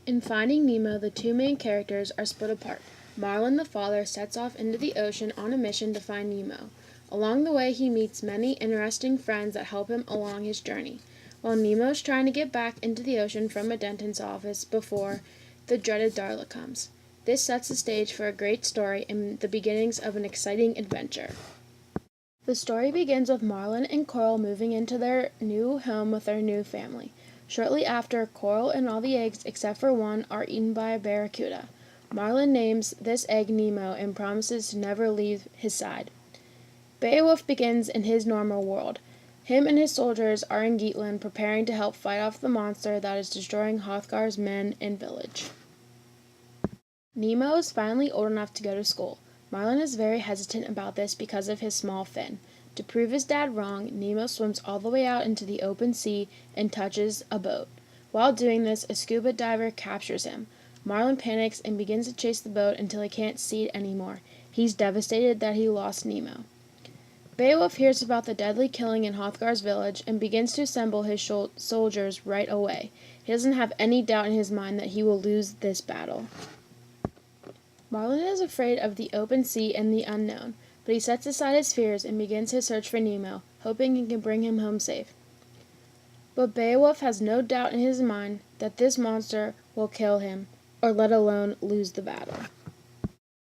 In Finding Nemo, the two main characters are split apart. Marlin, the father, sets off into the ocean on a mission to find Nemo. Along the way, he meets many interesting friends that help him along his journey, while Nemo's trying to get back into the ocean from a dentist's office before the dreaded Darla comes. This sets the stage for a great story and the beginnings of an exciting adventure. The story begins with Marlin and Coral moving into their new home with their new family. Shortly after, Coral and all the eggs except for one are eaten by a barracuda. Marlin names this egg Nemo and promises to never leave his side. Beowulf begins in his normal world. Him and his soldiers are in Geatland preparing to help fight off the monster that is destroying Hrothgar's men and village. Nemo is finally old enough to go to school. Marlin is very hesitant about this because of his small fin. To prove his dad wrong, Nemo swims all the way out into the open sea and touches a boat. While doing this, a scuba diver captures him. Marlin panics and begins to chase the boat until he can't see it anymore. He's devastated that he lost Nemo. Beowulf hears about the deadly killing in Hrothgar's village and begins to assemble his soldiers right away. He doesn't have any doubt in his mind that he will lose this battle. Marlin is afraid of the open sea and the unknown, but he sets aside his fears and begins his search for Nemo, hoping he can bring him home safe. But Beowulf has no doubt in his mind that this monster will kill him, or let alone lose the battle.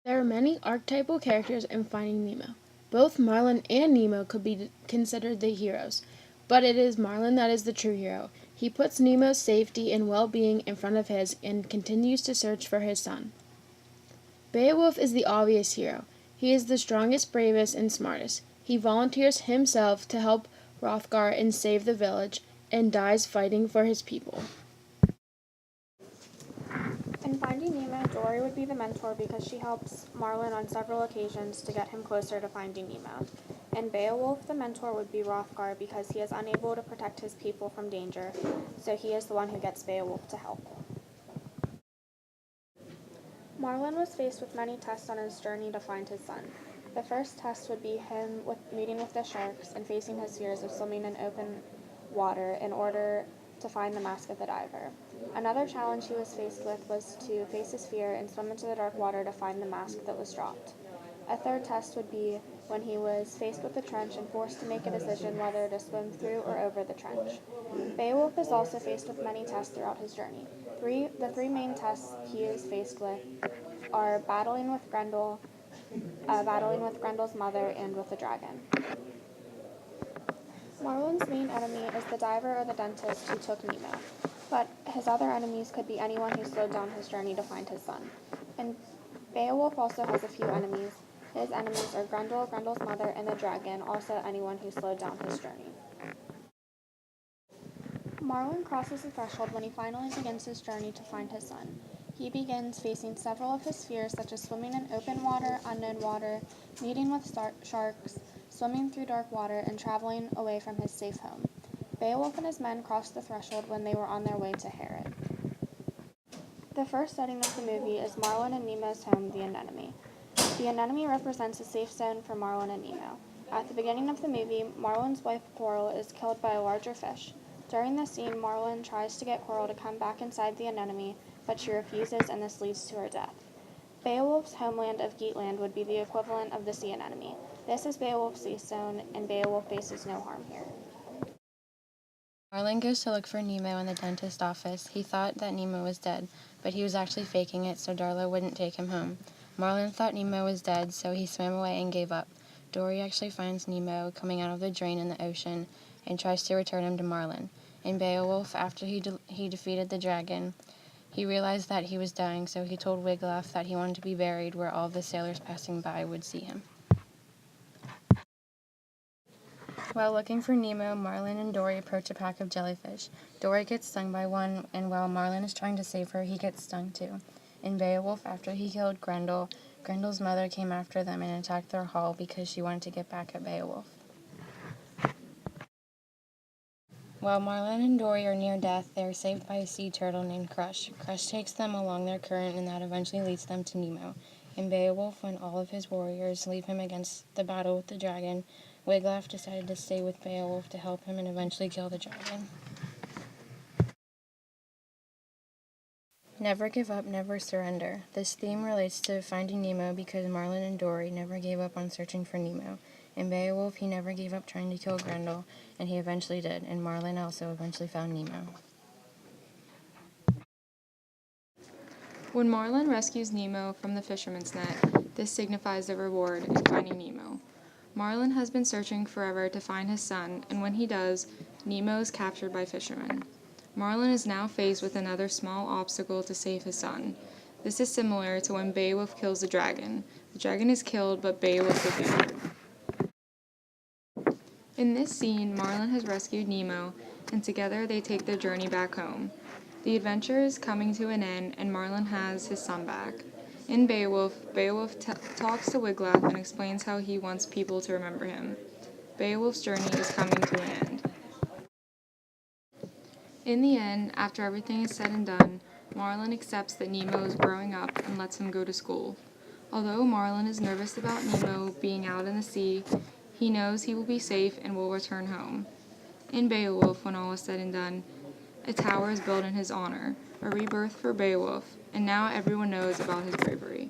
There are many archetypal characters in Finding Nemo. Both Marlin and Nemo could be considered the heroes, but it is Marlin that is the true hero. He puts Nemo's safety and well-being in front of his and continues to search for his son. Beowulf is the obvious hero. He is the strongest, bravest, and smartest. He volunteers himself to help Hrothgar and save the village, and dies fighting for his people. In Finding Nemo, Dory would be the mentor because she helps Marlin on several occasions to get him closer to finding Nemo. In Beowulf, the mentor would be Hrothgar because he is unable to protect his people from danger, so he is the one who gets Beowulf to help. Marlin was faced with many tests on his journey to find his son. The first test would be him meeting with the sharks and facing his fears of swimming in open water in order to find the mask of the diver. Another challenge he was faced with was to face his fear and swim into the dark water to find the mask that was dropped. A third test would be when he was faced with the trench and forced to make a decision whether to swim through or over the trench. Beowulf is also faced with many tests throughout his journey. The three main tests he is faced with are battling with Grendel's mother, and with the dragon. Marlin's main enemy is the diver or the dentist who took Nemo, but his other enemies could be anyone who slowed down his journey to find his son. And Beowulf also has a few enemies. His enemies are Grendel, Grendel's mother, and the dragon, also anyone who slowed down his journey. Marlin crosses the threshold when he finally begins his journey to find his son. He begins facing several of his fears, such as swimming in open water, unknown water, meeting with sharks, swimming through dark water, and traveling away from his safe home. Beowulf and his men crossed the threshold when they were on their way to Herod. The first setting of the movie is Marlin and Nemo's home, the anemone. The anemone represents a safe zone for Marlin and Nemo. At the beginning of the movie, Marlin's wife Coral is killed by a larger fish. During this scene, Marlin tries to get Coral to come back inside the anemone, but she refuses, and this leads to her death. Beowulf's homeland of Geatland would be the equivalent of the sea anemone. This is Beowulf's safe zone, and Beowulf faces no harm here. Marlin goes to look for Nemo in the dentist's office. He thought that Nemo was dead, but he was actually faking it so Darla wouldn't take him home. Marlin thought Nemo was dead, so he swam away and gave up. Dory actually finds Nemo coming out of the drain in the ocean and tries to return him to Marlin. In Beowulf, after he defeated the dragon, he realized that he was dying, so he told Wiglaf that he wanted to be buried where all the sailors passing by would see him. While looking for Nemo, Marlin and Dory approach a pack of jellyfish. Dory gets stung by one, and while Marlin is trying to save her, he gets stung too. In Beowulf, after he killed Grendel, Grendel's mother came after them and attacked their hall because she wanted to get back at Beowulf. While Marlin and Dory are near death, they are saved by a sea turtle named Crush. Crush takes them along their current, and that eventually leads them to Nemo. In Beowulf, when all of his warriors leave him against the battle with the dragon, Wiglaf decided to stay with Beowulf to help him and eventually kill the dragon. Never give up, never surrender. This theme relates to Finding Nemo because Marlin and Dory never gave up on searching for Nemo. In Beowulf, he never gave up trying to kill Grendel, and he eventually did, and Marlin also eventually found Nemo. When Marlin rescues Nemo from the fisherman's net, this signifies the reward in finding Nemo. Marlin has been searching forever to find his son, and when he does, Nemo is captured by fishermen. Marlin is now faced with another small obstacle to save his son. This is similar to when Beowulf kills the dragon. The dragon is killed, but Beowulf is injured. In this scene, Marlin has rescued Nemo, and together they take their journey back home. The adventure is coming to an end, and Marlin has his son back. In Beowulf, talks to Wiglaf and explains how he wants people to remember him. Beowulf's journey is coming to an end. In the end, after everything is said and done, Marlin accepts that Nemo is growing up and lets him go to school. Although Marlin is nervous about Nemo being out in the sea, he knows he will be safe and will return home. In Beowulf, when all is said and done, a tower is built in his honor, a rebirth for Beowulf, and now everyone knows about his bravery.